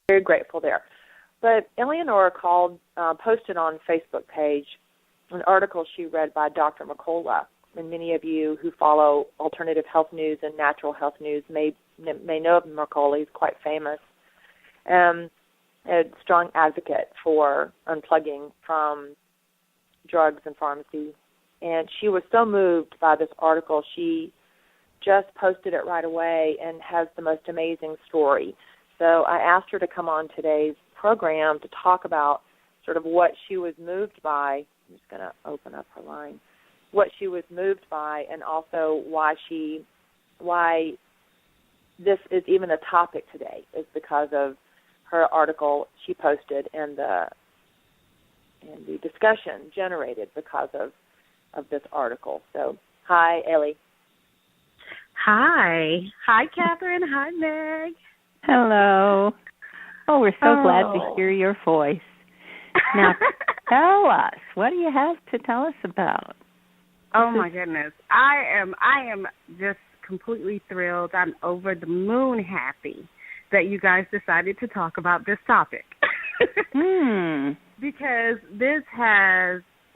very grateful there. But Eleonora posted on Facebook page an article she read by Dr. McCullough. And many of you who follow alternative health news and natural health news may know of McCullough. He's quite famous. A strong advocate for unplugging from drugs and pharmacy. And she was so moved by this article, she just posted it right away and has the most amazing story. So I asked her to come on today's program to talk about sort of what she was moved by. I'm just going to open up her line. What she was moved by, and also why this is even a topic today, is because of her article she posted and the discussion generated because of this article. So, hi, Ellie. Hi, Kathryn. Hi, Meg. Hello. Oh, we're so glad to hear your voice. Now, tell us, what do you have to tell us about? Oh my goodness, I am just completely thrilled. I'm over the moon happy that you guys decided to talk about this topic. Because it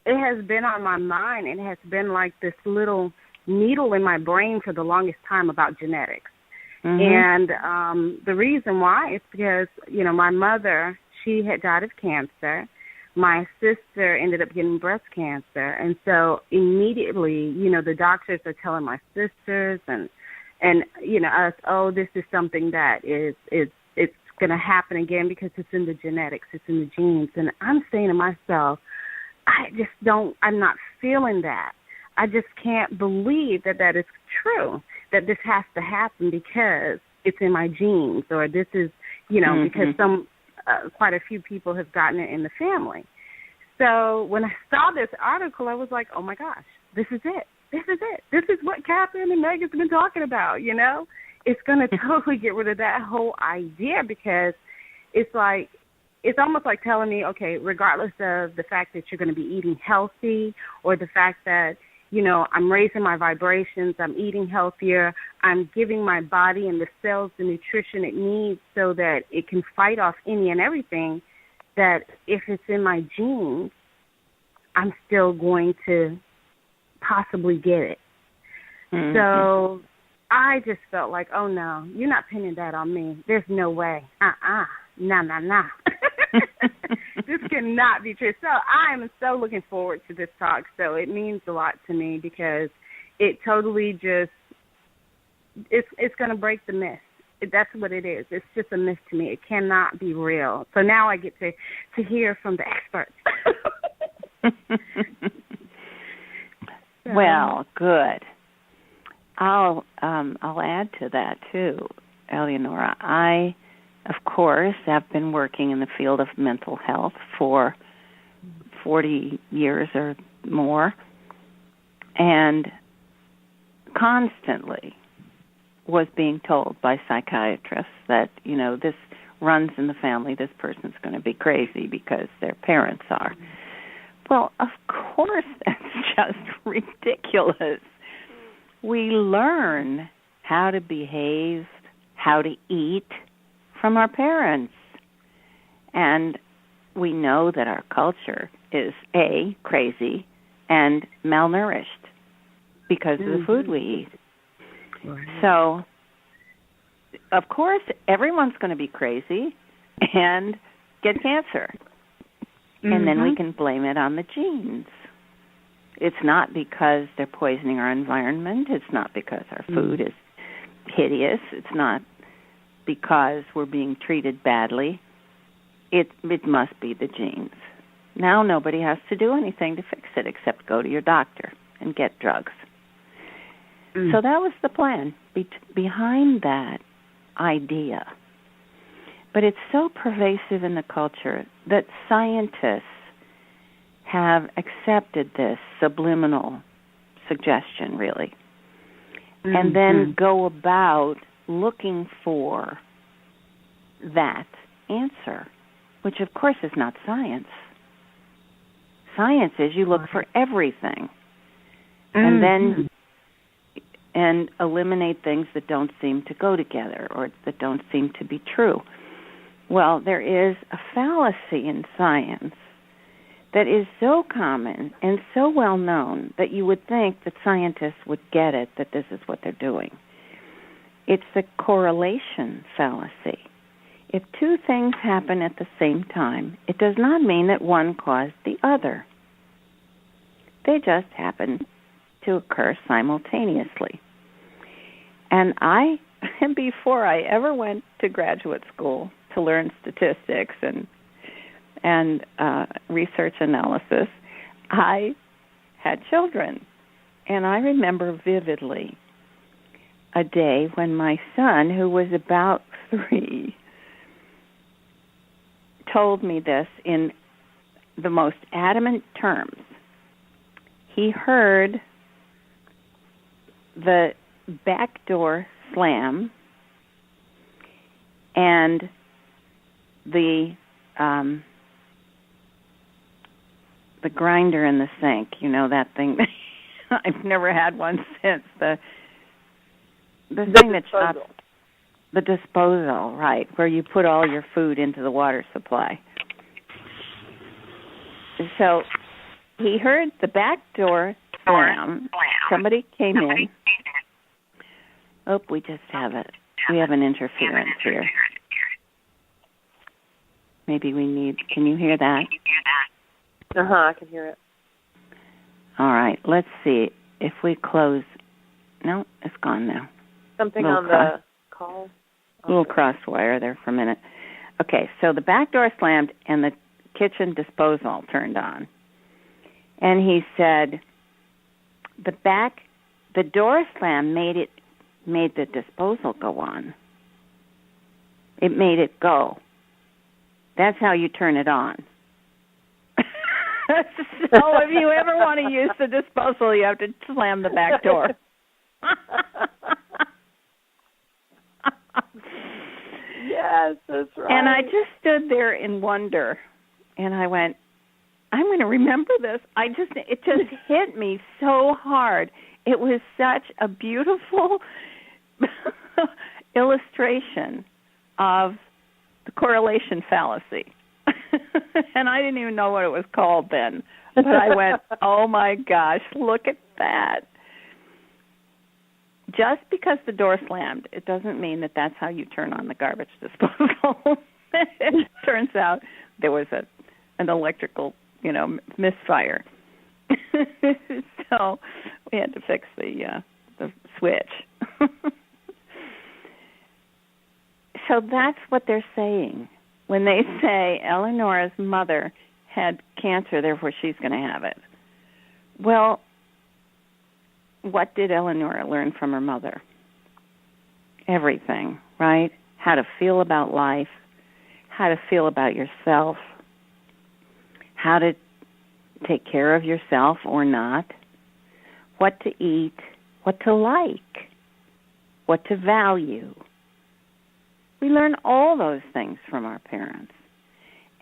has been on my mind. It has been like this little needle in my brain for the longest time about genetics. And the reason why is because, my mother, she had died of cancer. My sister ended up getting breast cancer. And so immediately, the doctors are telling my sisters and us, oh, this is something that it's going to happen again because it's in the genetics, it's in the genes. And I'm saying to myself, I'm not feeling that. I just can't believe that is true, that this has to happen because it's in my genes, or this is, because quite a few people have gotten it in the family. So when I saw this article, I was like, oh, my gosh, this is it. This is it. This is what Kathryn and Meg have been talking about, It's going to totally get rid of that whole idea, because it's almost like telling me, okay, regardless of the fact that you're going to be eating healthy, or the fact that, I'm raising my vibrations, I'm eating healthier, I'm giving my body and the cells the nutrition it needs so that it can fight off any and everything, that if it's in my genes, I'm still going to possibly get it. So I just felt like, oh, no, you're not pinning that on me. There's no way. Nah. This cannot be true. So I am so looking forward to this talk. So it means a lot to me, because it totally just, it's going to break the myth. That's what it is. It's just a myth to me. It cannot be real. So now I get to hear from the experts. Well, good. I'll add to that too, Eleonora. I, of course, have been working in the field of mental health for 40 years or more, and constantly was being told by psychiatrists that, this runs in the family, this person's going to be crazy because their parents are. Well, of course, that's just ridiculous. We learn how to behave, how to eat from our parents. And we know that our culture is, A, crazy, and malnourished because of the food we eat. Right. So, of course, everyone's going to be crazy and get cancer. And then we can blame it on the genes. It's not because they're poisoning our environment. It's not because our food is hideous. It's not because we're being treated badly. It must be the genes. Now nobody has to do anything to fix it except go to your doctor and get drugs. So that was the plan behind that idea. But it's so pervasive in the culture that scientists have accepted this subliminal suggestion, really, and then go about looking for that answer, which, of course, is not science. Science is you look for everything and eliminate things that don't seem to go together or that don't seem to be true. Well, there is a fallacy in science that is so common and so well known that you would think that scientists would get it, that this is what they're doing. It's the correlation fallacy. If two things happen at the same time, it does not mean that one caused the other. They just happen to occur simultaneously. And before I ever went to graduate school to learn statistics and research analysis, I had children. And I remember vividly a day when my son, who was about 3, told me this in the most adamant terms. He heard the back door slam and the grinder in the sink, that thing. I've never had one since. The thing that chops, the disposal, right, where you put all your food into the water supply. So he heard the back door slam. Somebody came in. Oh, we just have it. We have an interference here. Maybe we need, can you hear that? I can hear it. All right, let's see if we close. No, it's gone now. Something on the call? A little cross wire there for a minute. Okay, so the back door slammed and the kitchen disposal turned on. And he said, the door slam made the disposal go on. It made it go. That's how you turn it on. So if you ever want to use the disposal, you have to slam the back door. Yes, that's right. And I just stood there in wonder, and I went, I'm going to remember this. It just hit me so hard. It was such a beautiful illustration of the correlation fallacy. And I didn't even know what it was called then. But I went, oh, my gosh, look at that. Just because the door slammed, it doesn't mean that that's how you turn on the garbage disposal. It turns out there was an electrical, misfire. So we had to fix the switch. So that's what they're saying when they say Eleanora's mother had cancer, therefore she's going to have it. Well, what did Eleanora learn from her mother? Everything, right? How to feel about life, how to feel about yourself, how to take care of yourself or not, what to eat, what to like, what to value. We learn all those things from our parents,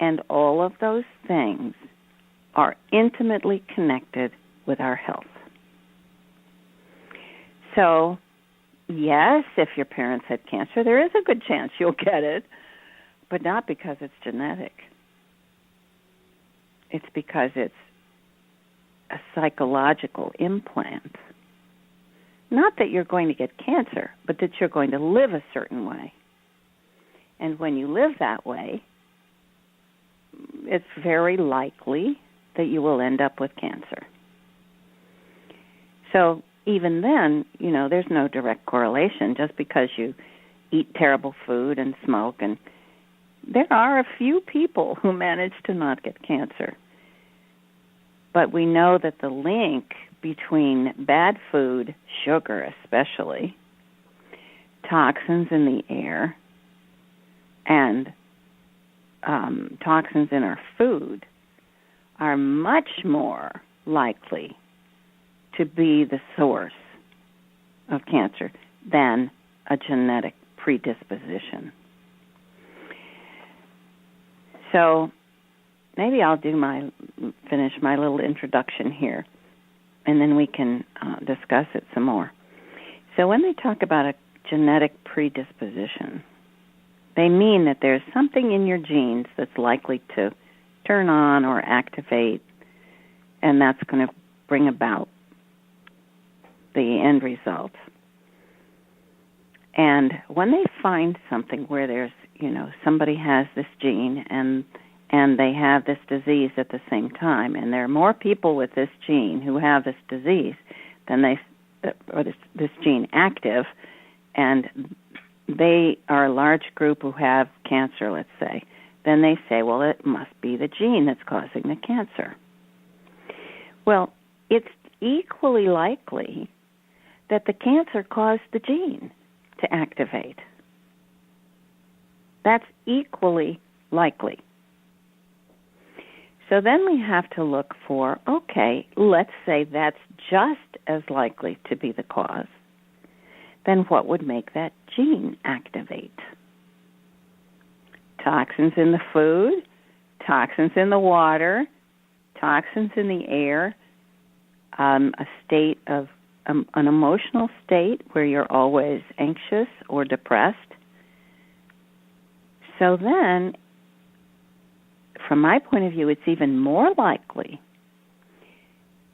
and all of those things are intimately connected with our health. So, yes, if your parents had cancer, there is a good chance you'll get it, but not because it's genetic. It's because it's a psychological implant. Not that you're going to get cancer, but that you're going to live a certain way. And when you live that way, it's very likely that you will end up with cancer. So even then, there's no direct correlation just because you eat terrible food and smoke. And there are a few people who manage to not get cancer. But we know that the link between bad food, sugar especially, toxins in the air, and toxins in our food are much more likely to be the source of cancer than a genetic predisposition. So maybe I'll finish my little introduction here, and then we can discuss it some more. So when they talk about a genetic predisposition, They mean that there's something in your genes that's likely to turn on or activate, and that's going to bring about the end result. And when they find something where there's, somebody has this gene and they have this disease at the same time, and there are more people with this gene who have this disease than this gene active, and they are a large group who have cancer, let's say, then they say, well, it must be the gene that's causing the cancer. Well, it's equally likely that the cancer caused the gene to activate. That's equally likely. So then we have to look for, okay, let's say that's just as likely to be the cause. Then what would make that gene activate? Toxins in the food, toxins in the water, toxins in the air, a state of an emotional state where you're always anxious or depressed. So then, from my point of view, it's even more likely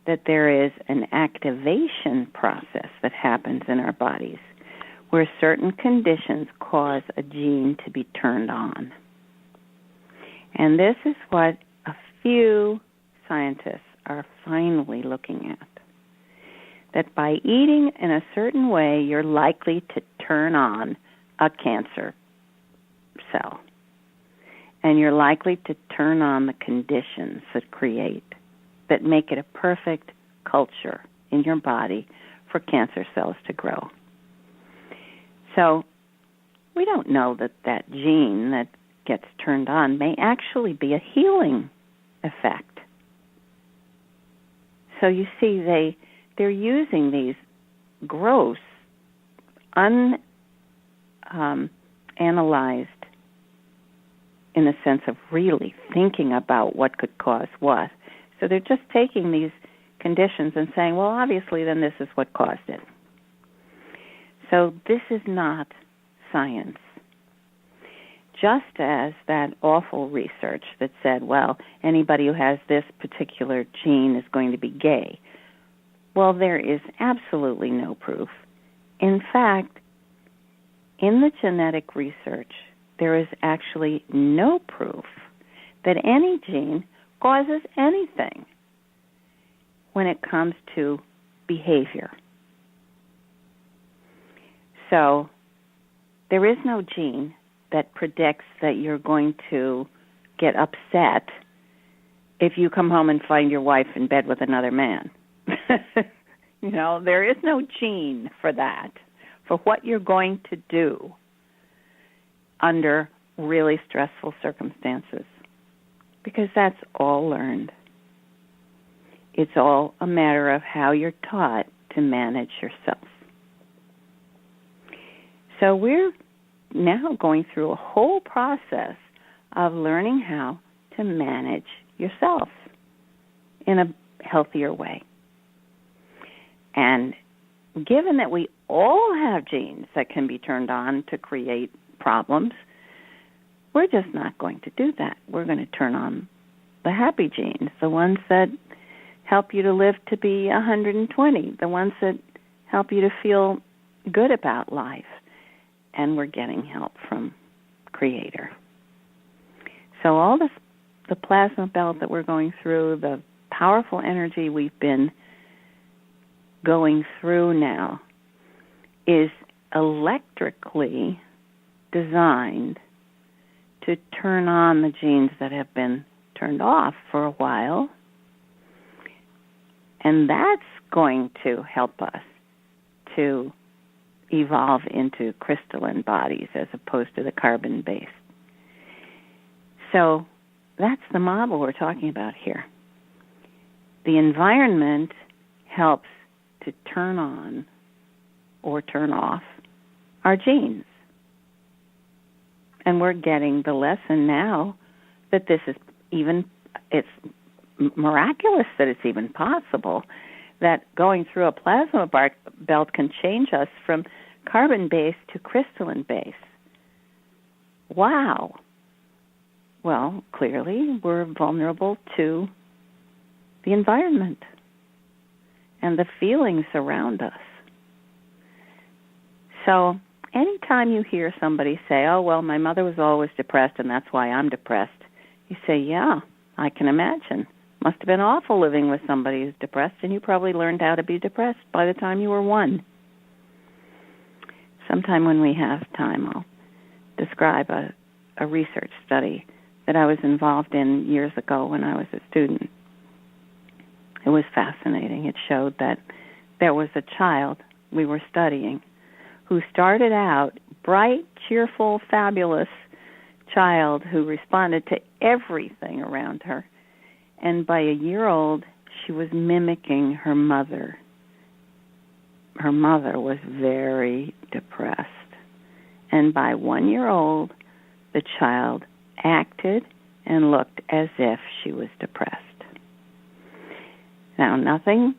that there is an activation process that happens in our bodies where certain conditions cause a gene to be turned on. And this is what a few scientists are finally looking at. That by eating in a certain way, you're likely to turn on a cancer cell. And you're likely to turn on the conditions that make it a perfect culture in your body for cancer cells to grow. So we don't know that gene that gets turned on may actually be a healing effect. So you see, they're using these gross, unanalyzed, in the sense of really thinking about what could cause what. So they're just taking these conditions and saying, well, obviously then this is what caused it. So this is not science. Just as that awful research that said, well, anybody who has this particular gene is going to be gay. Well, there is absolutely no proof. In fact, in the genetic research, there is actually no proof that any gene causes anything when it comes to behavior. So there is no gene that predicts that you're going to get upset if you come home and find your wife in bed with another man. There is no gene for that, for what you're going to do under really stressful circumstances, because that's all learned. It's all a matter of how you're taught to manage yourself. So we're now going through a whole process of learning how to manage yourself in a healthier way. And given that we all have genes that can be turned on to create problems, we're just not going to do that. We're going to turn on the happy genes, the ones that help you to live to be 120, the ones that help you to feel good about life. And we're getting help from Creator. So all this, the plasma belt that we're going through, the powerful energy we've been going through now is electrically designed to turn on the genes that have been turned off for a while. And that's going to help us to evolve into crystalline bodies as opposed to the carbon-based. So that's the model we're talking about here. The environment helps to turn on or turn off our genes. And we're getting the lesson now that this is it's miraculous that it's even possible that going through a plasma belt can change us from carbon-based to crystalline-based. wow, well, clearly we're vulnerable to the environment and the feelings around us. So anytime you hear somebody say, oh, well, my mother was always depressed and that's why I'm depressed, you say, yeah, I can imagine. Must have been awful living with somebody who's depressed, and you probably learned how to be depressed by the time you were 1. Sometime when we have time, I'll describe a research study that I was involved in years ago when I was a student. It was fascinating. It showed that there was a child we were studying who started out bright, cheerful, fabulous child who responded to everything around her. And by a year old, she was mimicking her mother. Her mother was very depressed. And by 1 year old, the child acted and looked as if she was depressed. Now, nothing,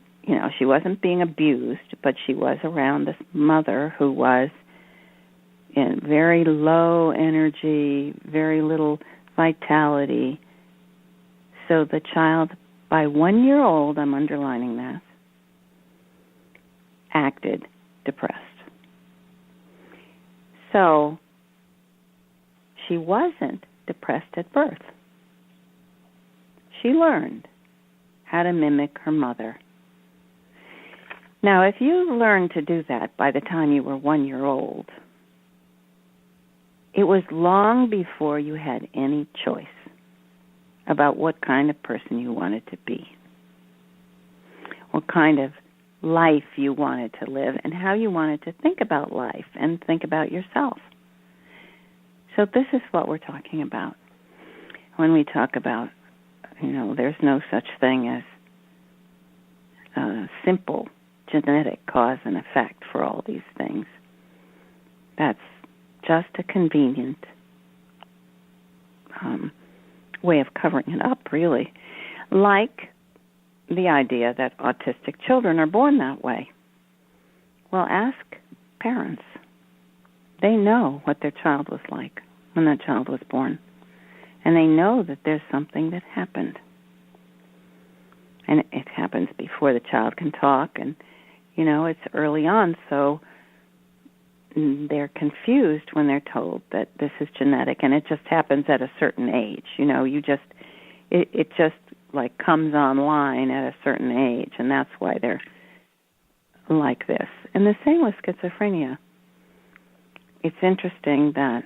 she wasn't being abused, but she was around this mother who was in very low energy, very little vitality. So the child, by 1 year old, I'm underlining that, acted depressed. So she wasn't depressed at birth. She learned how to mimic her mother. Now, if you learned to do that by the time you were 1 year old, it was long before you had any choice about what kind of person you wanted to be, what kind of life you wanted to live, and how you wanted to think about life and think about yourself. So this is what we're talking about when we talk about, there's no such thing as a simple genetic cause and effect for all these things. That's just a convenient way of covering it up, really. Like the idea that autistic children are born that way. Well, ask parents. They know what their child was like when that child was born. And they know that there's something that happened. And it happens before the child can talk, and, it's early on, so they're confused when they're told that this is genetic, and it just happens at a certain age. It just like comes online at a certain age, and that's why they're like this. And the same with schizophrenia. It's interesting that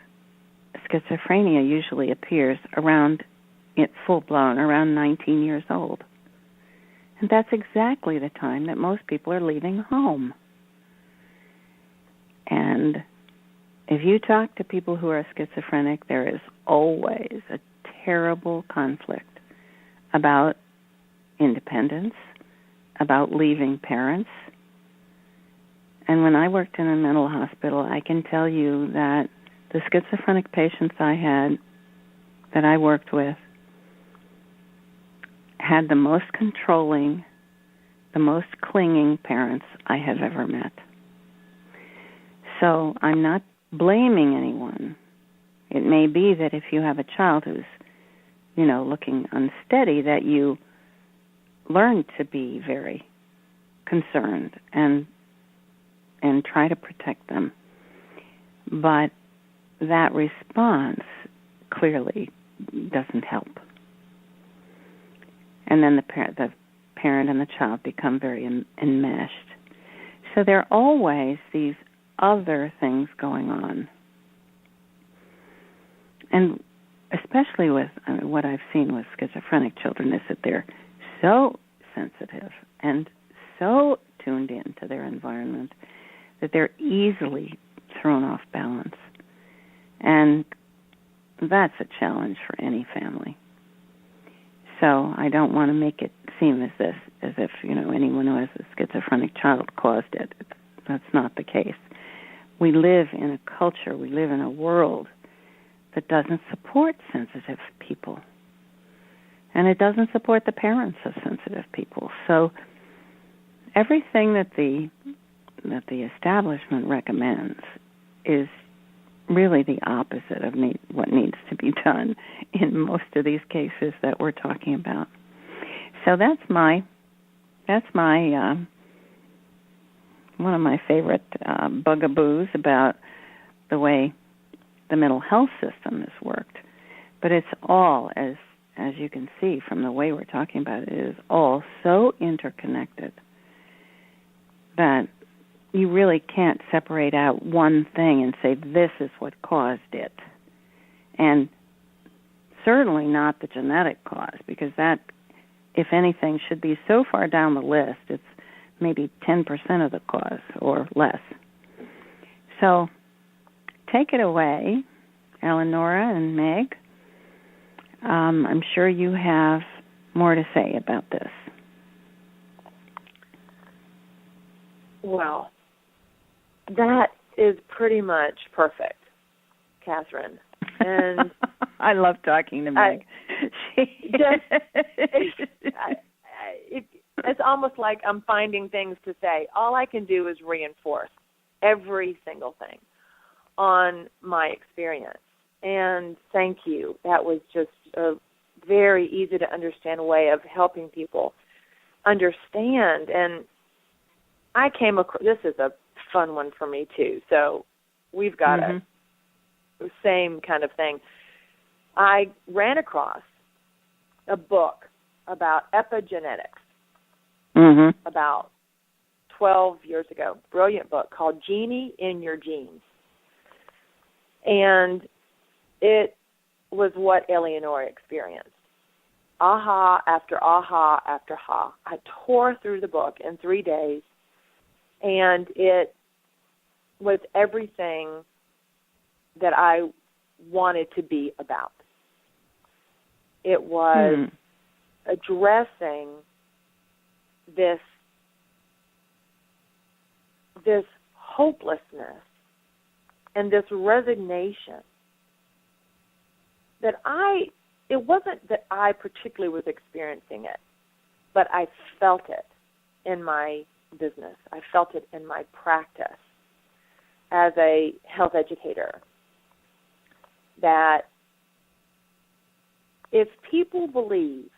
schizophrenia usually appears around, it's full-blown, around 19 years old. And that's exactly the time that most people are leaving home. And if you talk to people who are schizophrenic, there is always a terrible conflict about independence, about leaving parents. And when I worked in a mental hospital, I can tell you that the schizophrenic patients that I worked with, had the most controlling, the most clinging parents I have ever met. So I'm not blaming anyone. It may be that if you have a child who's, looking unsteady, that you learn to be very concerned and try to protect them. But that response clearly doesn't help. And then the parent and the child become very enmeshed. So there are always these other things going on. And especially with what I've seen with schizophrenic children is that they're so sensitive and so tuned into their environment that they're easily thrown off balance. And that's a challenge for any family. So I don't want to make it seem as if anyone who has a schizophrenic child caused it. That's not the case. We live in a culture, we live in a world that doesn't support sensitive people. And it doesn't support the parents of sensitive people. So everything that the establishment recommends is really the opposite of what needs to be done in most of these cases that we're talking about. So that's my one of my favorite bugaboos about the way the mental health system has worked. But it's all, as you can see from the way we're talking about it, is all so interconnected that you really can't separate out one thing and say this is what caused it. And certainly not the genetic cause, because that, if anything, should be so far down the list, it's maybe 10% of the cause or less. So take it away, Eleonora and Meg. I'm sure you have more to say about this. Well, that is pretty much perfect, Kathryn. And I love talking to Meg. It's almost like I'm finding things to say. All I can do is reinforce every single thing on my experience. And thank you. That was just a very easy to understand way of helping people understand. And I came across, this is a fun one for me too. So we've got a same kind of thing. I ran across a book about epigenetics about 12 years ago. Brilliant book called Genie in Your Genes. And it was what Eleonora experienced. Aha after aha after aha. I tore through the book in 3 days, and it was everything that I wanted to be about. It was addressing this hopelessness and this resignation that it wasn't that I particularly was experiencing it, but I felt it in my business. I felt it in my practice as a health educator, that if people believe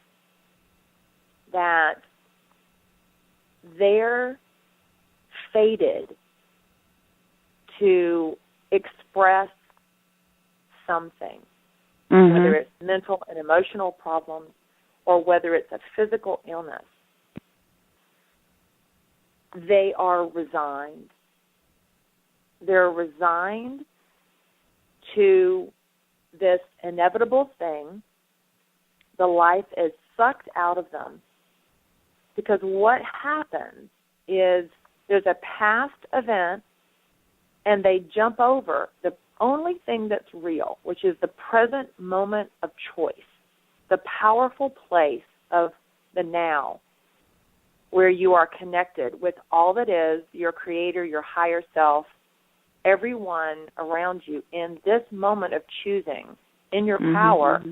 that they're fated to express something, whether it's mental and emotional problems or whether it's a physical illness, they are resigned. They're resigned to this inevitable thing. The life is sucked out of them, because what happens is there's a past event and they jump over the only thing that's real, which is the present moment of choice, the powerful place of the now, where you are connected with all that is, your creator, your higher self, everyone around you in this moment of choosing in your power,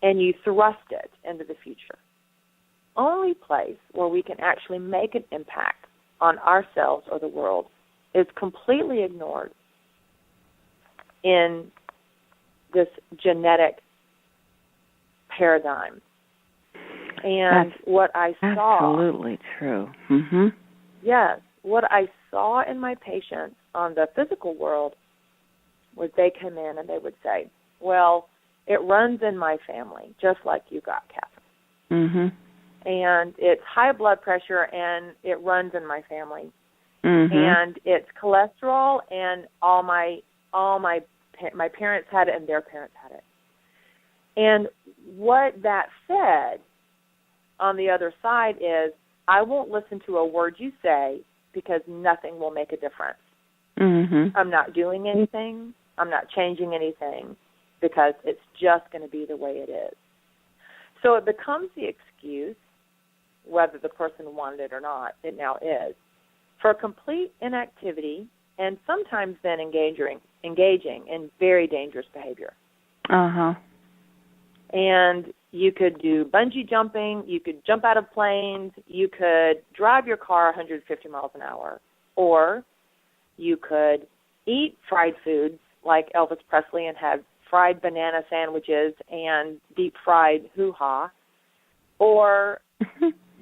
and you thrust it into the future. Only place where we can actually make an impact on ourselves or the world is completely ignored in this genetic paradigm. And that's what I saw... Absolutely true. Yes. What I saw in my patients on the physical world was they come in and they would say, well, it runs in my family, just like you got, Kathryn. And it's high blood pressure, and it runs in my family. And it's cholesterol, and my parents had it, and their parents had it. And what that said on the other side is, I won't listen to a word you say because nothing will make a difference. I'm not doing anything. I'm not changing anything because it's just going to be the way it is. So it becomes the excuse, whether the person wanted it or not, it now is, for complete inactivity and sometimes then engaging in very dangerous behavior. And you could do bungee jumping, you could jump out of planes, you could drive your car 150 miles an hour, or you could eat fried foods like Elvis Presley and have fried banana sandwiches and deep-fried hoo-ha, or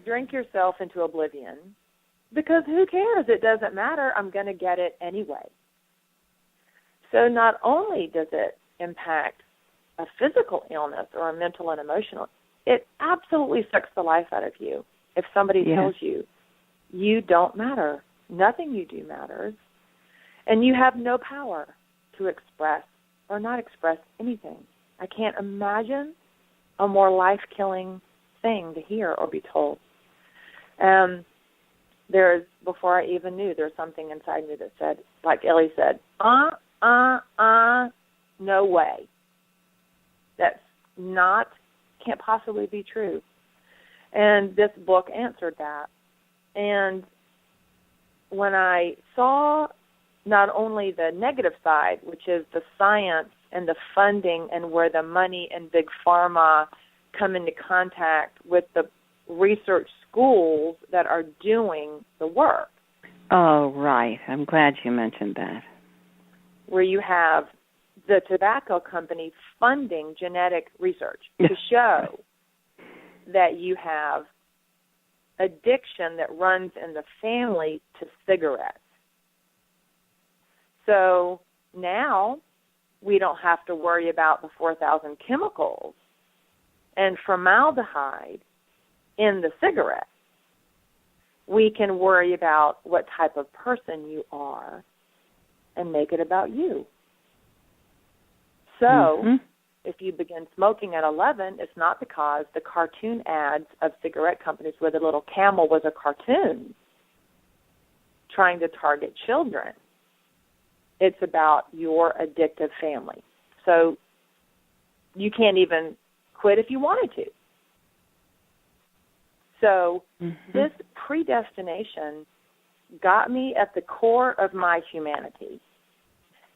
drink yourself into oblivion, because who cares? It doesn't matter. I'm going to get it anyway. So not only does it impact a physical illness or a mental and emotional, it absolutely sucks the life out of you if somebody tells you you don't matter. Nothing you do matters, and you have no power to express or not express anything. I can't imagine a more life-killing thing to hear or be told. Before I even knew, there's something inside me that said, like Ellie said, no way. That's can't possibly be true. And this book answered that. And when I saw not only the negative side, which is the science and the funding and where the money and big pharma come into contact with the research schools that are doing the work. Oh, right. I'm glad you mentioned that. Where you have the tobacco company funding genetic research to show that you have addiction that runs in the family to cigarettes. So now we don't have to worry about the 4,000 chemicals and formaldehyde in the cigarette. We can worry about what type of person you are and make it about you. So if you begin smoking at 11, it's not because the cartoon ads of cigarette companies where the little camel was a cartoon trying to target children. It's about your addictive family. So you can't even quit if you wanted to. So this predestination got me at the core of my humanity.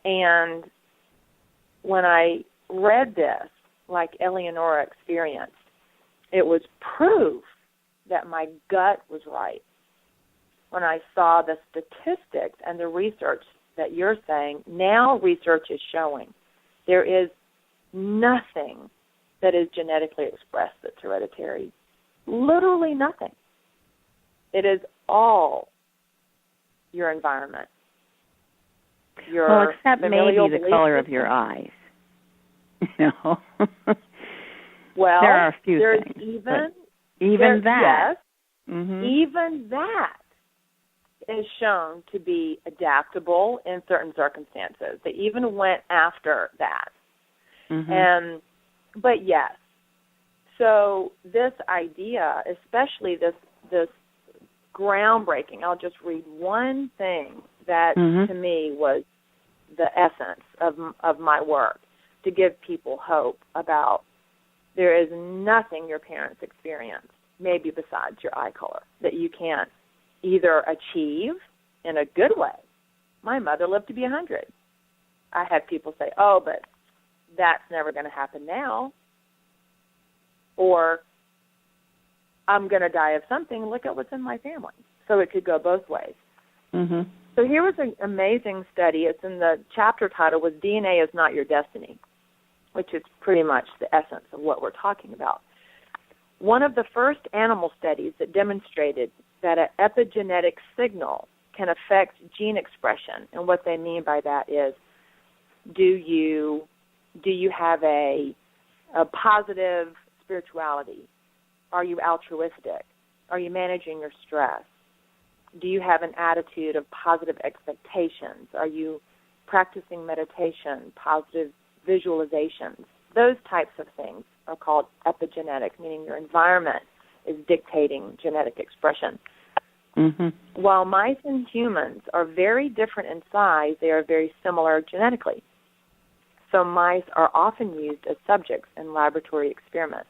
And when I read this, like Eleonora experienced, it was proof that my gut was right. When I saw the statistics and the research that you're saying, now research is showing there is nothing that is genetically expressed that's hereditary. Literally nothing. It is all your environment. Except maybe the color of your eyes. No. Well, there are a few there's things. Even that. Yes, even that is shown to be adaptable in certain circumstances. They even went after that. But yes. So this idea, especially this groundbreaking, I'll just read one thing that to me was the essence of my work, to give people hope about there is nothing your parents experience, maybe besides your eye color, that you can't either achieve in a good way. My mother lived to be 100. I had people say, oh, but that's never going to happen now. Or I'm going to die of something. Look at what's in my family. So it could go both ways. So here was an amazing study. It's in the chapter title was DNA is Not Your Destiny, which is pretty much the essence of what we're talking about. One of the first animal studies that demonstrated that an epigenetic signal can affect gene expression, and what they mean by that is, do you have a positive spirituality? Are you altruistic? Are you managing your stress? Do you have an attitude of positive expectations? Are you practicing meditation, positive visualizations? Those types of things are called epigenetic, meaning your environment is dictating genetic expression. While mice and humans are very different in size, they are very similar genetically. So mice are often used as subjects in laboratory experiments.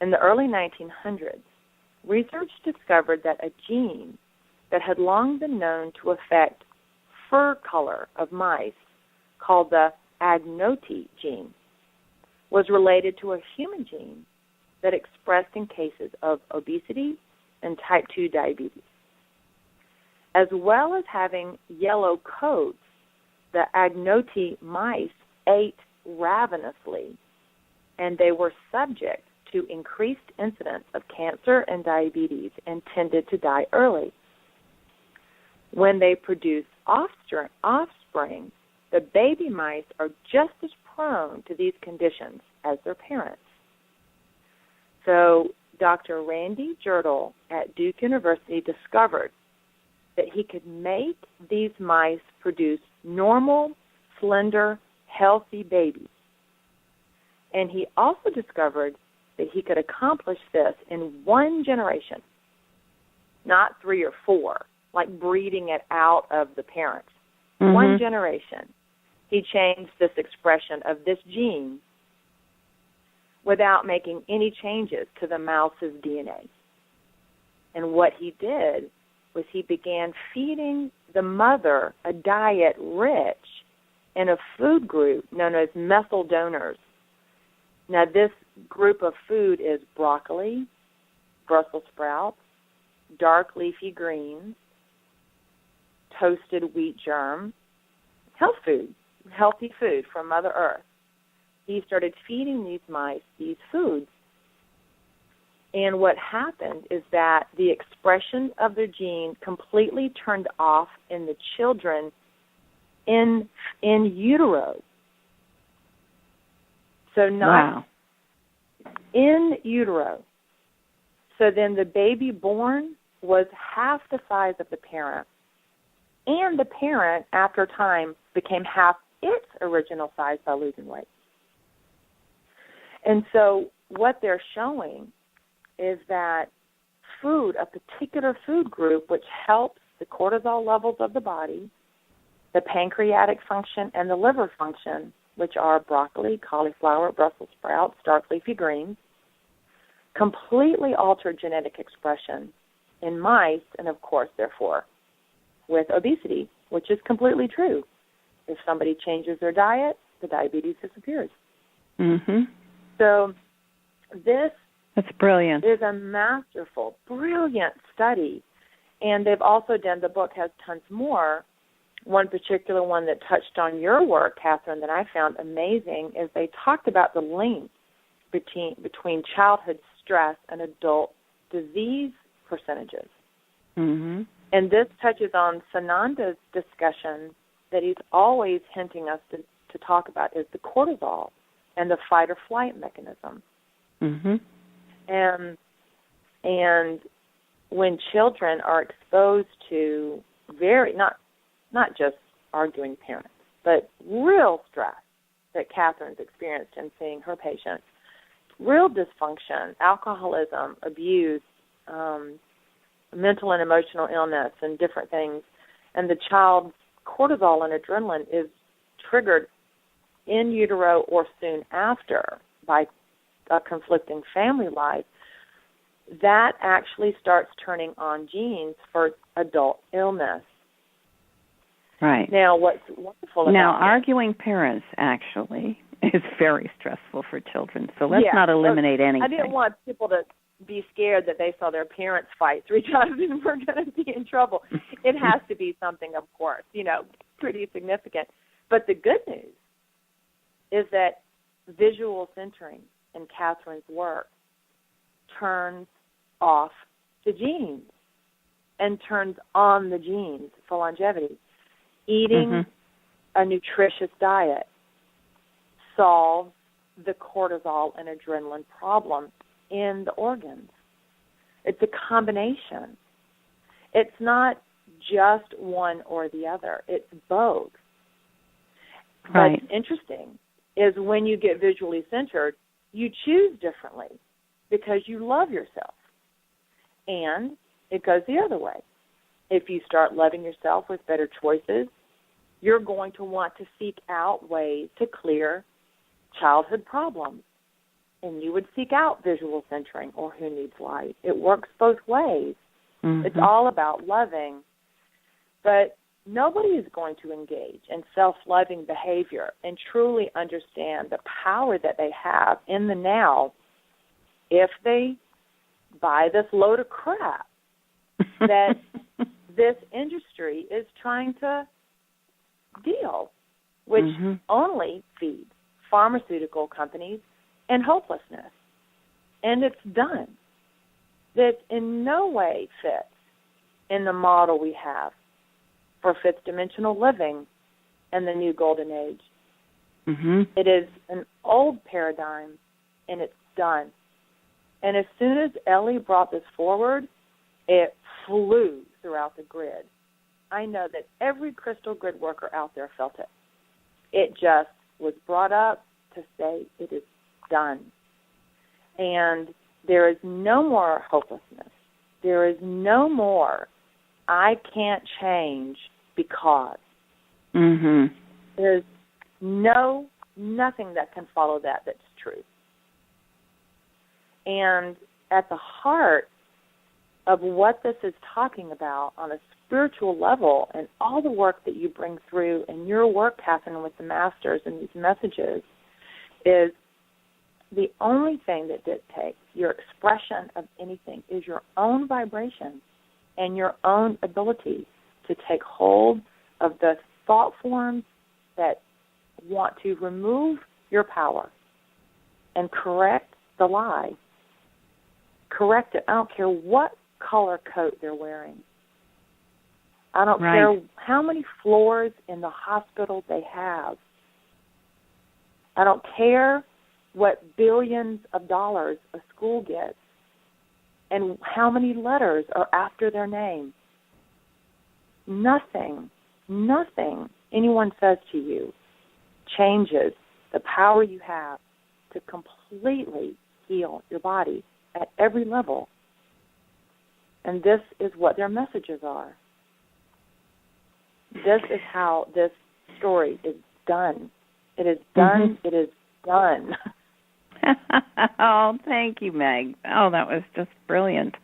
In the early 1900s, research discovered that a gene that had long been known to affect fur color of mice, called the agouti gene, was related to a human gene that expressed in cases of obesity and type 2 diabetes. As well as having yellow coats, the agouti mice ate ravenously, and they were subject to increased incidence of cancer and diabetes and tended to die early. When they produce offspring, the baby mice are just as prone to these conditions as their parents. So Dr. Randy Jirtle at Duke University discovered that he could make these mice produce normal, slender, healthy babies. And he also discovered that he could accomplish this in one generation, not 3 or 4, like breeding it out of the parents. Mm-hmm. One generation, he changed this expression of this gene without making any changes to the mouse's DNA. And what he did was he began feeding the mother a diet rich in a food group known as methyl donors. Now, this group of food is broccoli, Brussels sprouts, dark leafy greens, toasted wheat germ, healthy food from Mother Earth. He started feeding these mice these foods. And what happened is that the expression of the gene completely turned off in the children in utero. So not in utero. So then the baby born was half the size of the parent. And the parent, after time, became half its original size by losing weight. And so what they're showing is that food, a particular food group, which helps the cortisol levels of the body, the pancreatic function, and the liver function, which are broccoli, cauliflower, Brussels sprouts, dark leafy greens, completely altered genetic expression in mice, and of course, therefore, with obesity, which is completely true. If somebody changes their diet, the diabetes disappears. Mm-hmm. So that's brilliant. Is a masterful, brilliant study. And they've also done, the book has tons more. One particular one that touched on your work, Kathryn, that I found amazing is they talked about the link between childhood stress and adult disease percentages. Mm-hmm. And this touches on Sananda's discussion that he's always hinting us to talk about is the cortisol and the fight or flight mechanism. Mm-hmm. And when children are exposed to not just arguing parents, but real stress that Kathryn's experienced in seeing her patients, real dysfunction, alcoholism, abuse, mental and emotional illness, and different things, and the child's cortisol and adrenaline is triggered in utero or soon after by a conflicting family life, that actually starts turning on genes for adult illness. Right. Now, what's wonderful about arguing parents actually is very stressful for children, so let's not eliminate anything. I didn't want people to be scared that they saw their parents fight 3 times and we're going to be in trouble. It has to be something, of course, pretty significant. But the good news is that visual centering in Kathryn's work turns off the genes and turns on the genes for longevity. Eating a nutritious diet solves the cortisol and adrenaline problem in the organs. It's a combination. It's not just one or the other. It's both. Right. What's interesting is when you get visually centered, you choose differently because you love yourself. And it goes the other way. If you start loving yourself with better choices, you're going to want to seek out ways to clear childhood problems. And you would seek out visual centering or who needs light. It works both ways. Mm-hmm. It's all about loving. But nobody is going to engage in self-loving behavior and truly understand the power that they have in the now if they buy this load of crap that this industry is trying to deal. which only feeds pharmaceutical companies and hopelessness. And it's done. That in no way fits in the model we have for fifth dimensional living and the new golden age. It is an old paradigm, and it's done. And as soon as Ellie brought this forward, it flew throughout the grid. I know that every crystal grid worker out there felt it. It just was brought up to say it is done. And there is no more hopelessness. There is no more, I can't change because. There's nothing that can follow that that's true. And at the heart of what this is talking about on a spiritual level, and all the work that you bring through in your work, Kathryn, with the masters and these messages, is the only thing that dictates your expression of anything is your own vibration and your own ability to take hold of the thought forms that want to remove your power and correct the lie. Correct it. I don't care what color coat they're wearing. I don't care how many floors in the hospital they have. I don't care what billions of dollars a school gets and how many letters are after their name. Nothing anyone says to you changes the power you have to completely heal your body at every level. And this is what their messages are. This is how this story is done. It is done. It is done. Oh, thank you, Meg. Oh, that was just brilliant.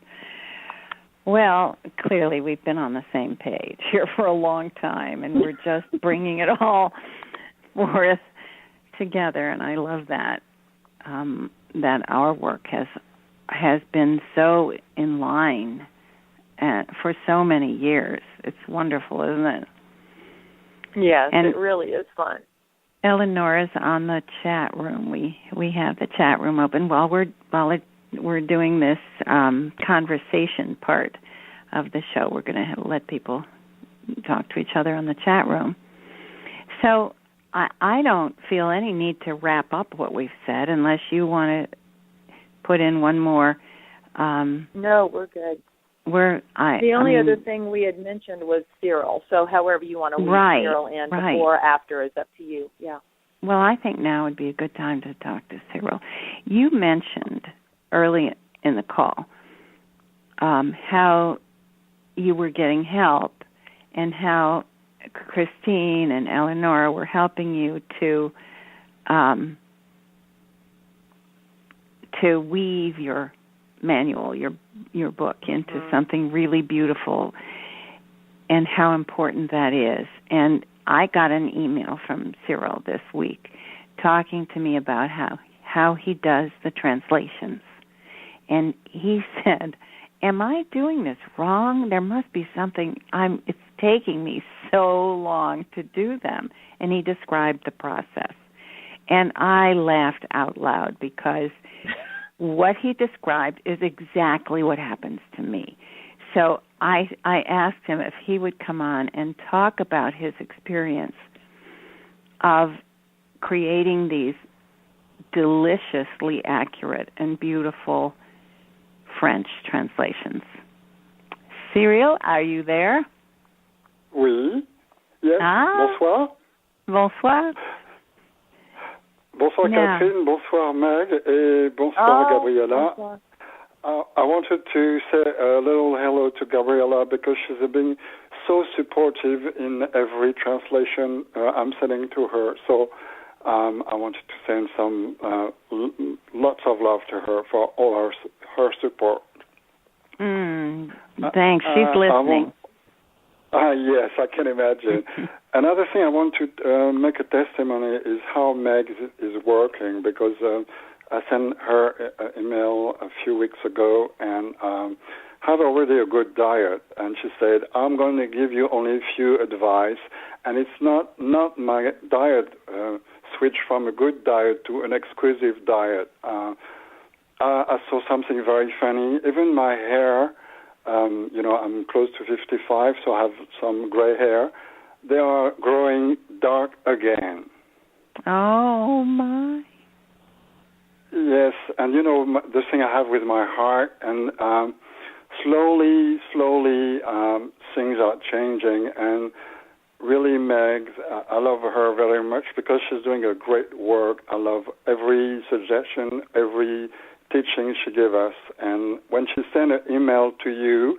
Well, clearly we've been on the same page here for a long time, and we're just bringing it all forth together, and I love that, that our work has been so in line for so many years. It's wonderful, isn't it? Yes, and it really is fun. Eleanor is on the chat room. We have the chat room open while we're doing this conversation part of the show. We're going to let people talk to each other in the chat room. So I don't feel any need to wrap up what we've said unless you want to put in one more. No, we're good. The only other thing we had mentioned was Cyril. So however you want to weave Cyril in, before or after, is up to you. Yeah. Well, I think now would be a good time to talk to Cyril. You mentioned early in the call how you were getting help and how Christine and Eleonora were helping you to weave your manual, your book, into something really beautiful, and how important that is. And I got an email from Cyril this week talking to me about how he does the translations. And he said, am I doing this wrong? There must be something. It's taking me so long to do them. And he described the process. And I laughed out loud because what he described is exactly what happens to me. So I asked him if he would come on and talk about his experience of creating these deliciously accurate and beautiful French translations. Cyril, are you there? Oui. Yes. Bonsoir. Bonsoir. Bonsoir, Kathryn. Bonsoir, Meg. Et bonsoir, Gabriella. Bonsoir. I wanted to say a little hello to Gabriella because she's been so supportive in every translation I'm sending to her. So I wanted to send some lots of love to her for all her support. Thanks. She's listening. Yes, I can imagine. Another thing I want to make a testimony is how Meg is working, because I sent her an email a few weeks ago, and have already a good diet. And she said, I'm going to give you only a few advice, and it's not my diet switch from a good diet to an exclusive diet. I saw something very funny. Even my hair, I'm close to 55, so I have some gray hair. They are growing dark again. Oh, my. Yes, and the thing I have with my heart, and slowly, things are changing. And really, Meg, I love her very much because she's doing a great work. I love every suggestion, every teaching she gave us. And when she sent an email to you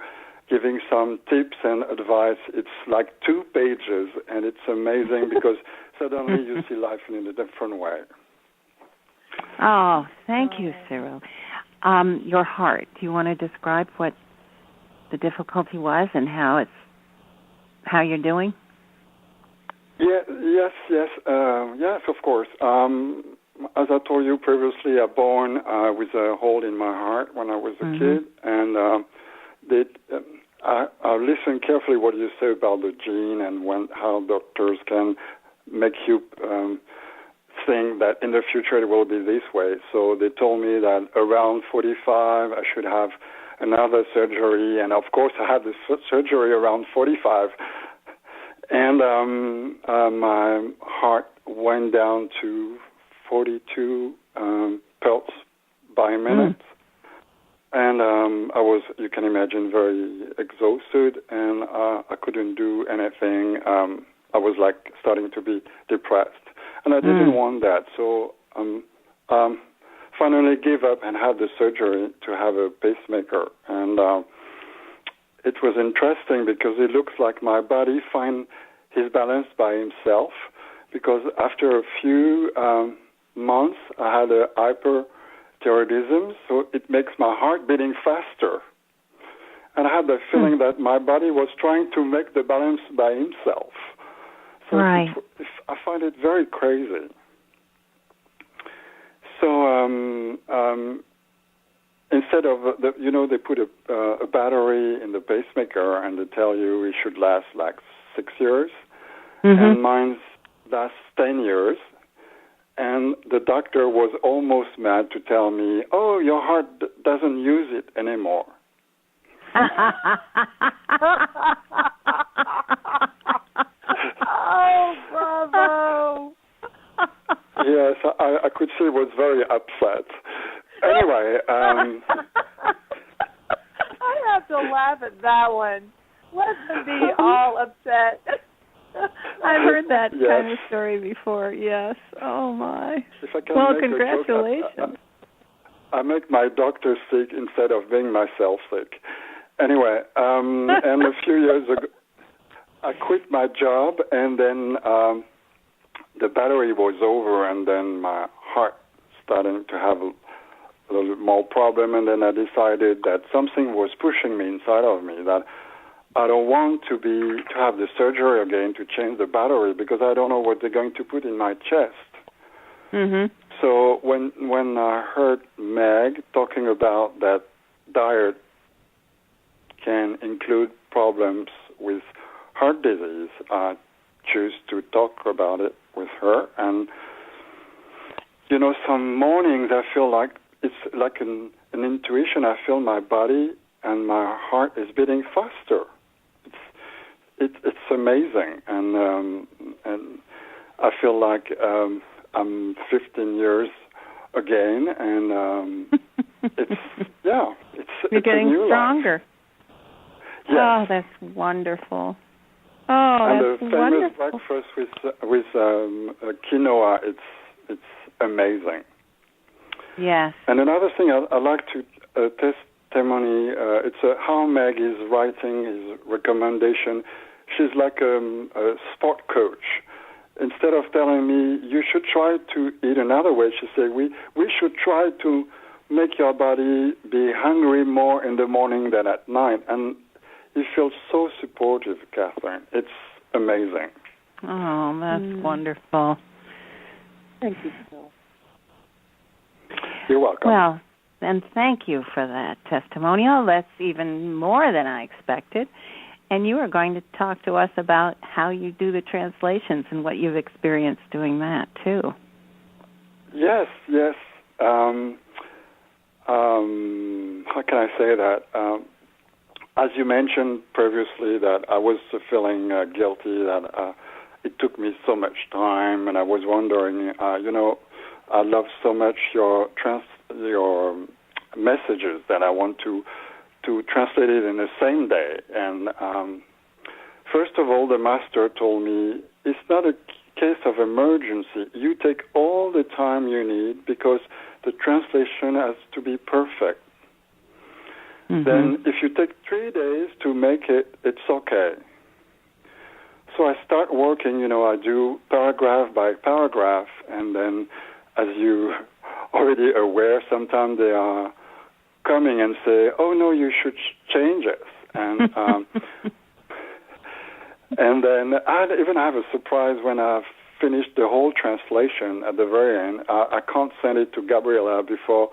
giving some tips and advice, it's like 2 pages, and it's amazing because suddenly you see life in a different way. Oh, thank you, Cyril. Your heart, do you want to describe what the difficulty was and how you're doing? Yes, of course. As I told you previously, I was born with a hole in my heart when I was a kid, and I listened carefully what you say about the gene and how doctors can make you think that in the future it will be this way. So they told me that around 45 I should have another surgery, and of course I had the surgery around 45, and my heart went down to 42 pulse by minute, and I was, you can imagine, very exhausted, and I couldn't do anything. I was like starting to be depressed. And I didn't want that, so finally gave up and had the surgery to have a pacemaker. And it was interesting because it looks like my body find his balance by himself, because after a few months I had a hyperthyroidism, so it makes my heart beating faster. And I had the feeling that my body was trying to make the balance by himself. So right. I find it very crazy. So instead of, they put a battery in the pacemaker and they tell you it should last like 6 years, and mine lasts 10 years. And the doctor was almost mad to tell me, oh, your heart doesn't use it anymore. Oh, bravo. Yes, I could see he was very upset. Anyway. I have to laugh at that one. Let them be all upset. I've heard that kind of story before, yes. Oh, my. If I can well, make congratulations. A joke, I make my doctor sick instead of being myself sick. Anyway, and a few years ago, I quit my job, and then the battery was over, and then my heart started to have a little more problem, and then I decided that something was pushing me inside of me, that I don't want to have the surgery again to change the battery, because I don't know what they're going to put in my chest. So when I heard Meg talking about that diet can include problems with heart disease, I choose to talk about it with her. And, some mornings I feel like it's like an intuition. I feel my body and my heart is beating faster. It's amazing. And I feel like I'm 15 years again, and You're getting a new stronger. Life. Yes. Oh, that's wonderful. Oh, and that's the famous wonderful. breakfast with quinoa, it's amazing. Yes. And another thing I like to testimony, it's how Meg is writing his recommendation. She's like a sport coach. Instead of telling me you should try to eat another way, she said we should try to make your body be hungry more in the morning than at night. And he feels so supportive, Kathryn. It's amazing. Oh, that's wonderful. Thank you, Phil. You're welcome. Well, and thank you for that testimonial. That's even more than I expected. And you are going to talk to us about how you do the translations and what you've experienced doing that, too. Yes. How can I say that? As you mentioned previously, that I was feeling guilty, that it took me so much time, and I was wondering, I love so much your messages that I want to translate it in the same day. And first of all, the master told me, it's not a case of emergency. You take all the time you need because the translation has to be perfect. Mm-hmm. Then if you take 3 days to make it, it's okay. So I start working, I do paragraph by paragraph, and then, as you already aware, sometimes they are coming and say, oh, no, you should change it. And and then I even have a surprise when I've finished the whole translation at the very end. I can't send it to Gabriella before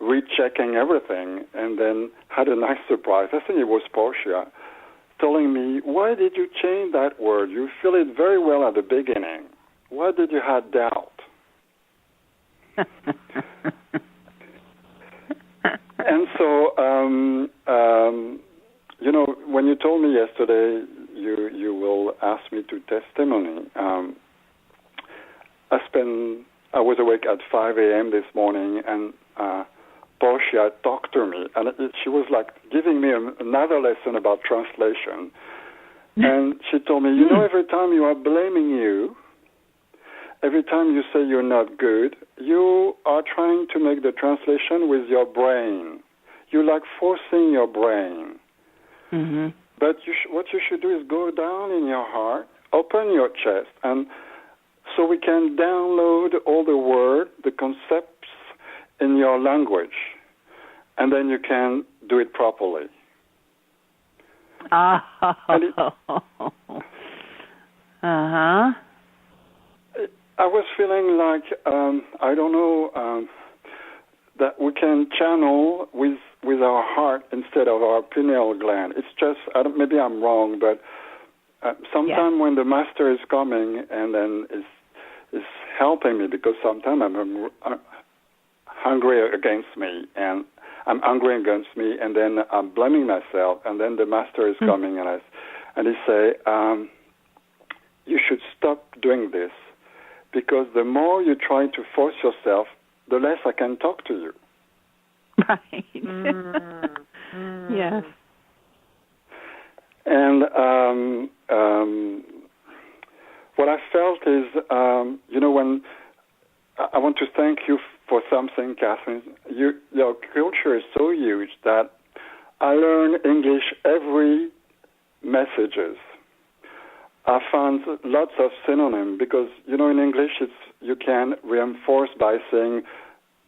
rechecking everything, and then had a nice surprise. I think it was Portia telling me, why did you change that word? You feel it very well at the beginning. Why did you have doubt? And so, when you told me yesterday you will ask me to testimony, I was awake at 5 a.m. this morning, and Portia talked to me, and she was like giving me another lesson about translation. And she told me, every time you are blaming you, every time you say you're not good, you are trying to make the translation with your brain. You're like forcing your brain. Mm-hmm. But what you should do is go down in your heart, open your chest, and so we can download all the words, the concepts in your language, and then you can do it properly. Uh-huh. I was feeling like, that we can channel with our heart instead of our pineal gland. It's just, maybe I'm wrong, but sometimes when the master is coming and then is helping me, because sometimes I'm hungry against me, and I'm angry against me, and then I'm blaming myself, and then the master is coming, and he say, you should stop doing this, because the more you try to force yourself, the less I can talk to you. Right. Yes. And what I felt is, when I want to thank you for something, Kathryn. Your culture is so huge that I learn English every messages. I found lots of synonyms because, in English you can reinforce by saying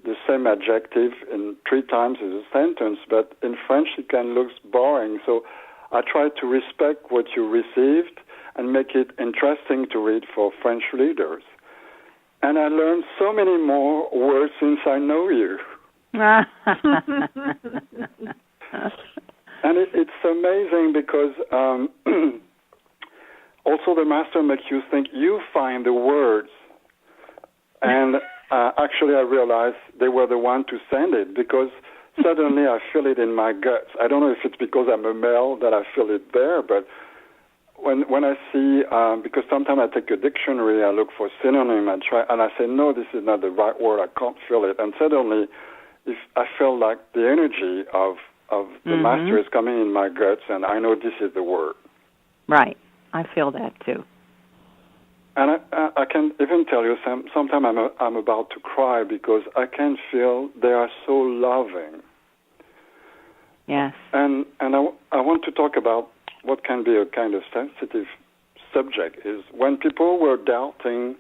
the same adjective in 3 times as a sentence, but in French it can look boring. So I try to respect what you received and make it interesting to read for French readers. And I learned so many more words since I know you. And it's amazing because also the master makes you think, you find the words. And actually I realized they were the one to send it, because suddenly I feel it in my guts. I don't know if it's because I'm a male that I feel it there, but when I see, because sometimes I take a dictionary, I look for synonym, and I say, no, this is not the right word, I can't feel it. And suddenly, if I feel like the energy of the master is coming in my guts, and I know this is the word. Right. I feel that too. And I can even tell you, sometimes I'm about to cry because I can feel they are so loving. Yes. And I want to talk about what can be a kind of sensitive subject, is when people were doubting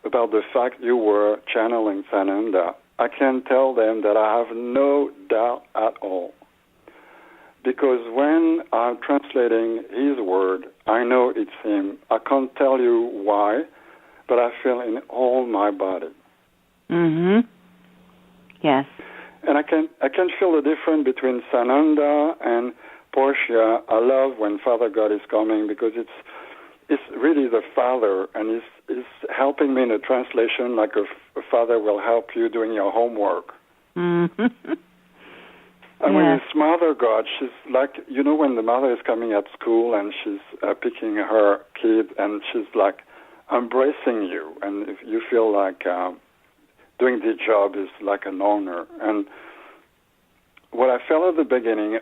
about the fact you were channeling Sananda, I can tell them that I have no doubt at all. Because when I'm translating his word, I know it's him. I can't tell you why, but I feel in all my body. Mm-hmm. Yes. And I can feel the difference between Sananda and Portia. I love when Father God is coming because it's really the Father, and is helping me in a translation like a father will help you doing your homework. Mm-hmm. And when it's Mother God, she's like, when the mother is coming at school and she's picking her kid, and she's like embracing you, and if you feel like doing the job is like an honor. And what I felt at the beginning,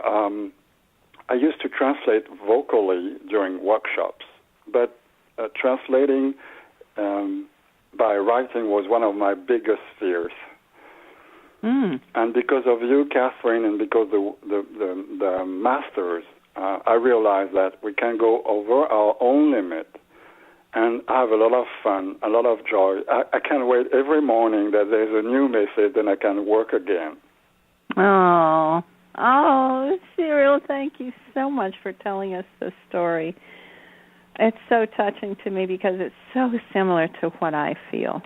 I used to translate vocally during workshops, but translating by writing was one of my biggest fears. And because of you, Kathryn, and because the masters, I realized that we can go over our own limit and have a lot of fun, a lot of joy. I can't wait every morning that there's a new message and I can work again. Oh, Cyril, thank you so much for telling us this story. It's so touching to me because it's so similar to what I feel.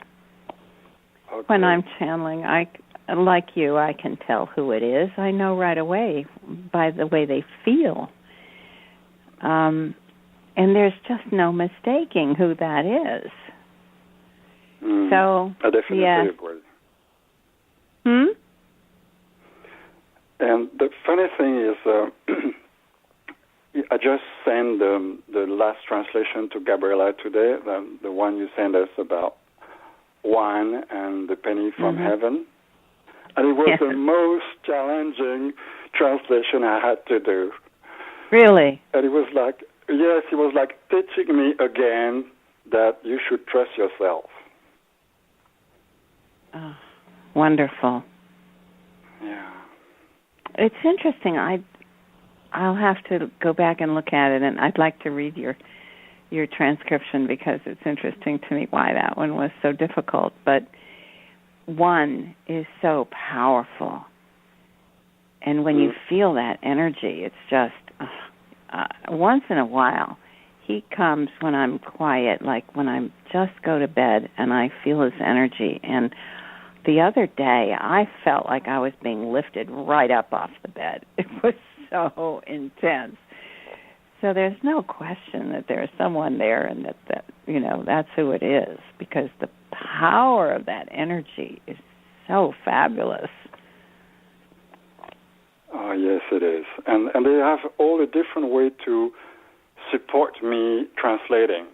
Okay. When I'm channeling, like you, I can tell who it is. I know right away by the way they feel. And there's just no mistaking who that is. So, I definitely agree. And the funny thing is, I just sent the last translation to Gabriella today, the one you sent us about wine and the penny from heaven. And it was the most challenging translation I had to do. Really? And it was like, it was like teaching me again that you should trust yourself. Oh, wonderful. Yeah. It's interesting. I'll have to go back and look at it, and I'd like to read your transcription because it's interesting to me why that one was so difficult. But one is so powerful, and when you feel that energy, it's just once in a while he comes when I'm quiet, like when I just go to bed and I feel his energy. And the other day I felt like I was being lifted right up off the bed. It was so intense. So there's no question that there's someone there, and that that's who it is, because the power of that energy is so fabulous. Oh, yes, it is. And they have all a different way to support me translating.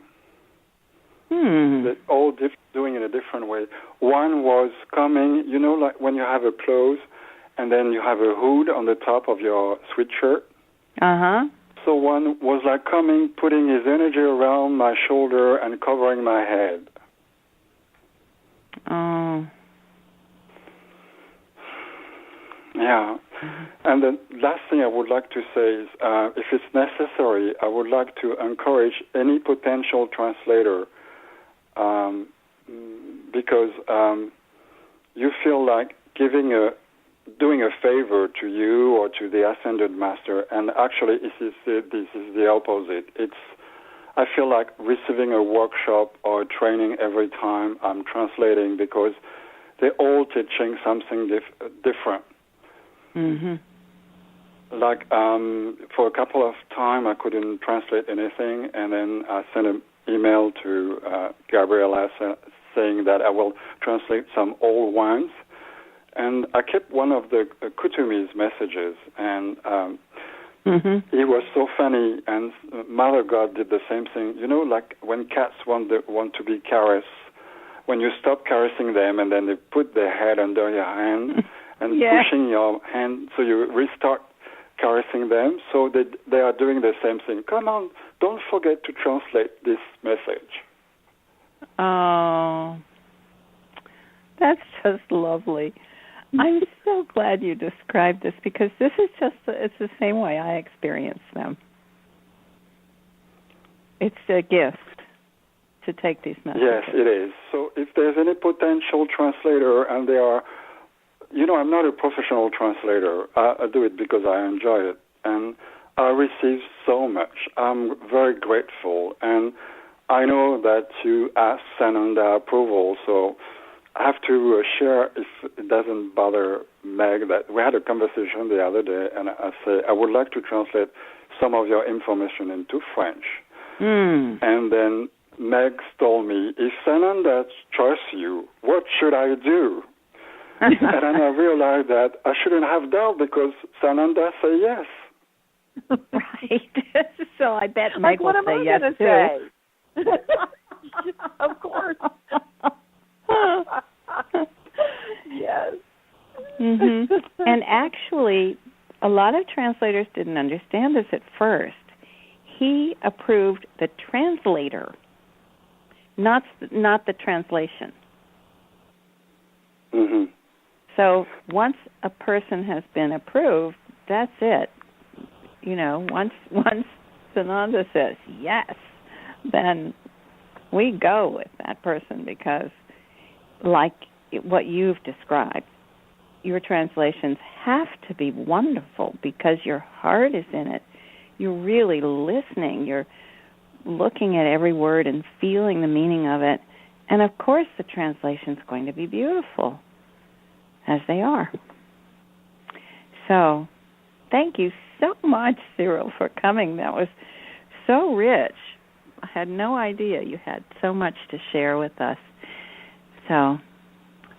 They're all doing it a different way. One was coming, like when you have a clothes and then you have a hood on the top of your sweatshirt. Uh-huh. So one was like coming, putting his energy around my shoulder and covering my head. Oh. Yeah. And the last thing I would like to say is, if it's necessary, I would like to encourage any potential translator, because you feel like doing a favor to you or to the Ascended Master, and actually this is the opposite. I feel like receiving a workshop or a training every time I'm translating, because they're all teaching something different. Like for a couple of times I couldn't translate anything, and then I sent an email to Gabriella saying that I will translate some old wines. And I kept one of the Kutumi's messages, and he was so funny, and Mother God did the same thing. Like when cats want to be caressed, when you stop caressing them and then they put their head under your hand and pushing your hand, so you restart caressing them. So they are doing the same thing. Come on, don't forget to translate this message. Oh, that's just lovely. I'm so glad you described this, because this is it's the same way I experience them. It's a gift to take these messages. Yes, it is. So if there's any potential translator, and they are, I'm not a professional translator. I do it because I enjoy it, and I receive so much. I'm very grateful, and I know that you asked Sananda approval, so I have to share, if it doesn't bother Meg, that we had a conversation the other day, and I say, I would like to translate some of your information into French. And then Meg told me, if Sananda trusts you, what should I do? And then I realized that I shouldn't have doubt because Sananda say yes. Right. So I bet Meg will say yes, too. Say? Of course. Yes. And actually, a lot of translators didn't understand this at first. He approved the translator, not the translation. So once a person has been approved, that's it. You know, once Sananda says yes, then we go with that person because, like what you've described, your translations have to be wonderful because your heart is in it. You're really listening. You're looking at every word and feeling the meaning of it. And, of course, the translation's going to be beautiful, as they are. So thank you so much, Cyril, for coming. That was so rich. I had no idea you had so much to share with us. So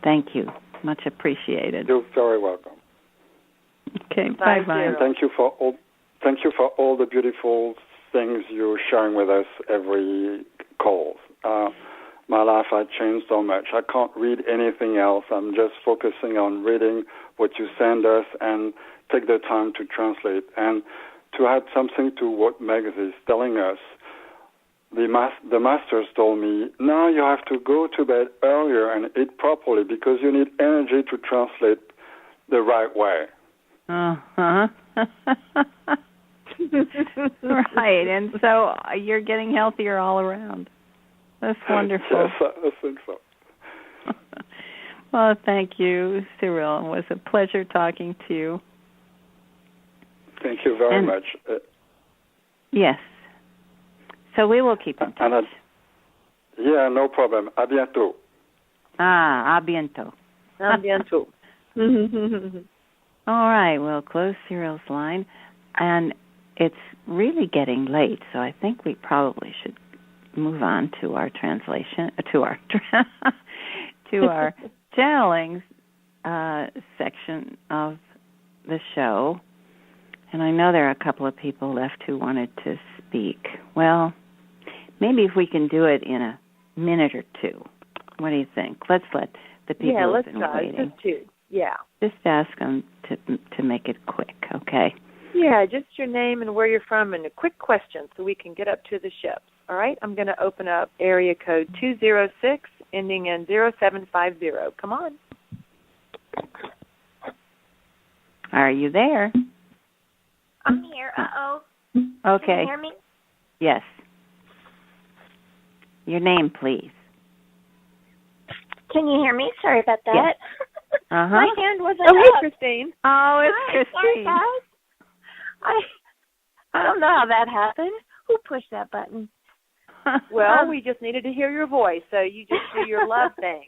thank you. Much appreciated. You're very welcome. Okay, bye-bye. And thank you for all the beautiful things you're sharing with us every call. My life has changed so much. I can't read anything else. I'm just focusing on reading what you send us and take the time to translate. And to add something to what Meg is telling us, the masters told me, now you have to go to bed earlier and eat properly because you need energy to translate the right way. Right, and so you're getting healthier all around. That's wonderful. Yes, I think so. Well, thank you, Cyril. It was a pleasure talking to you. Thank you very much. Yes. So we will keep in touch. Yeah, no problem. A bientôt. A bientôt. A bientôt. All right, we'll close Cyril's line. And it's really getting late, so I think we probably should move on to our translation, to our channeling section of the show. And I know there are a couple of people left who wanted to speak. Well, maybe if we can do it in a minute or two. What do you think? Let's let the people who've been waiting. Just ask them to make it quick, okay? Yeah, just your name and where you're from and a quick question so we can get up to the ships. All right, I'm going to open up area code 206, ending in 0750. Come on. Are you there? I'm here. Uh-oh. Okay. Can you hear me? Yes. Your name, please. Can you hear me? Sorry about that. Yes. My hand wasn't up. Hey, Christine. Oh, it's Hi, Christine. Sorry, guys. I don't know how that happened. Who pushed that button? Well, we just needed to hear your voice, so you just do your love thing.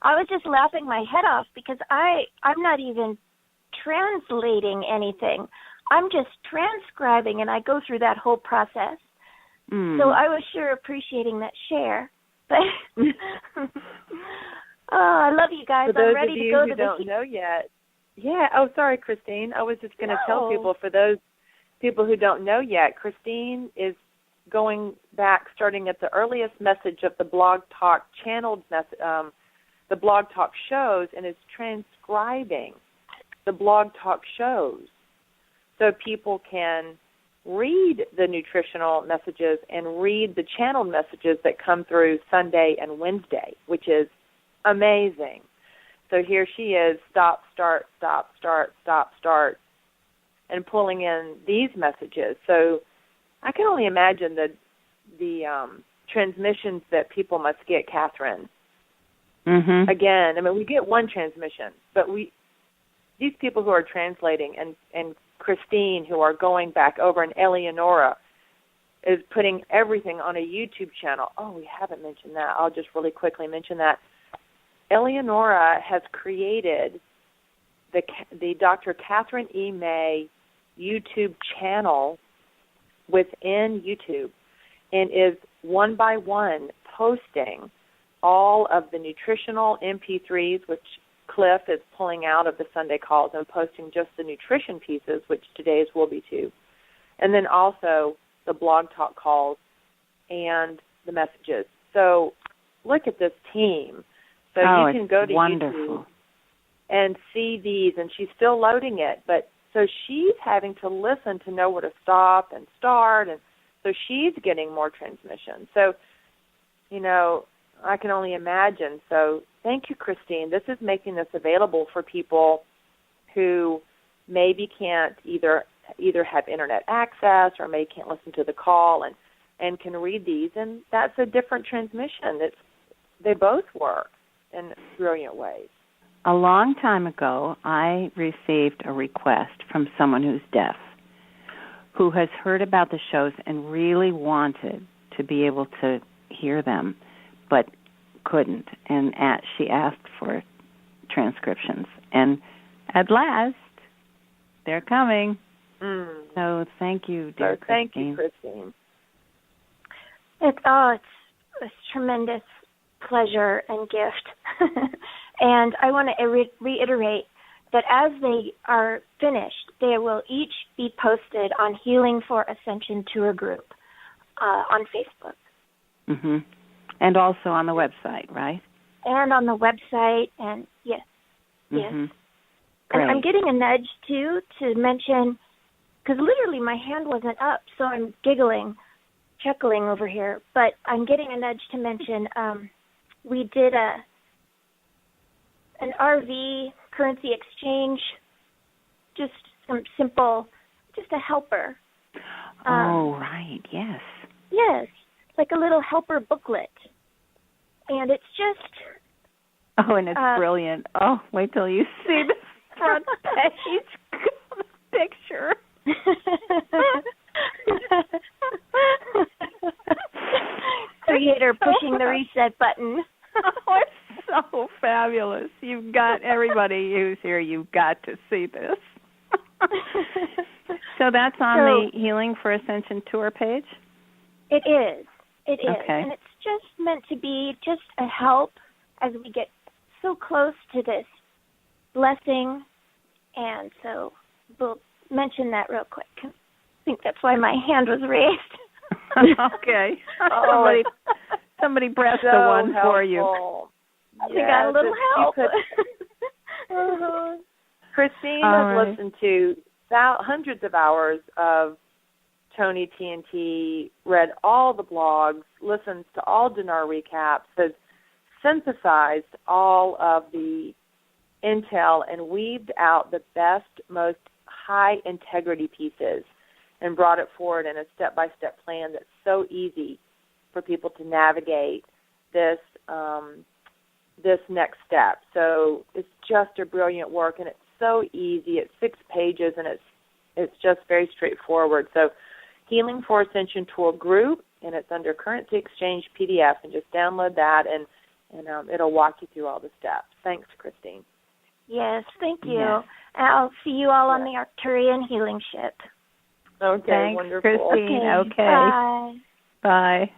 I was just laughing my head off because I'm not even translating anything. I'm just transcribing, and I go through that whole process. So I was sure appreciating that share. But I love you guys. For those I'm ready of you to go who to don't know yet. Yeah. Oh, sorry, Christine. I was just going to tell people, for those people who don't know yet, Christine is going back, starting at the earliest message of the Blog Talk channeled the Blog Talk shows, and is transcribing the Blog Talk shows so people can read the nutritional messages and read the channeled messages that come through Sunday and Wednesday, which is amazing. So here she is, stop, start, and pulling in these messages. So I can only imagine the transmissions that people must get, Kathryn. Mm-hmm. Again, I mean, we get one transmission, but these people who are translating and Christine, who are going back over, and Eleonora is putting everything on a YouTube channel. Oh, we haven't mentioned that. I'll just really quickly mention that. Eleonora has created the Dr. Kathryn E. May YouTube channel within YouTube, and is one by one posting all of the nutritional MP3s, which Cliff is pulling out of the Sunday calls, and posting just the nutrition pieces, which today's will be too. And then also the blog talk calls and the messages. So look at this team. So you can go to YouTube and see these, and she's still loading it. But so she's having to listen to know where to stop and start, and so she's getting more transmission. So, you know, I can only imagine. So thank you, Christine. This is making this available for people who maybe can't either have internet access or maybe can't listen to the call and can read these. And that's a different transmission. They both work in brilliant ways. A long time ago, I received a request from someone who's deaf, who has heard about the shows and really wanted to be able to hear them, but couldn't. And she asked for transcriptions. And at last, they're coming. So thank you, dear Christine. Thank you, Christine. It's a tremendous pleasure and gift. And I want to reiterate that as they are finished, they will each be posted on Healing for Ascension Tour group on Facebook. Mm-hmm. And also on the website, right? And on the website, and yes. Mm-hmm. And I'm getting a nudge, too, to mention, because literally my hand wasn't up, so I'm chuckling over here, but I'm getting a nudge to mention we did an RV currency exchange, just some simple, just a helper. Right, yes. Yes, like a little helper booklet. And it's just... Oh, and it's brilliant. Oh, wait till you see the front page picture. Creator pushing the reset button. Oh, it's so fabulous. You've got everybody who's here, you've got to see this. So that's on the Healing for Ascension Tour page? It is. It is. Okay. And it's just meant to be just a help as we get so close to this blessing. And so we'll mention that real quick. I think that's why my hand was raised. Okay. Somebody pressed the one helpful. for you. We got a little help. Christine has listened to hundreds of hours of Tony TNT, read all the blogs, listens to all Dinar recaps, has synthesized all of the intel and weaved out the best, most high-integrity pieces and brought it forward in a step-by-step plan that's so easy for people to navigate this next step. So it's just a brilliant work, and it's so easy. It's 6 pages, and it's just very straightforward. So Healing for Ascension Tour group, and it's under Currency Exchange PDF, and just download that, and it'll walk you through all the steps. Thanks, Christine. Yes, thank you. Yes. I'll see you all on the Arcturian healing ship. Okay, thanks, wonderful. Christine. Okay. Bye. Bye.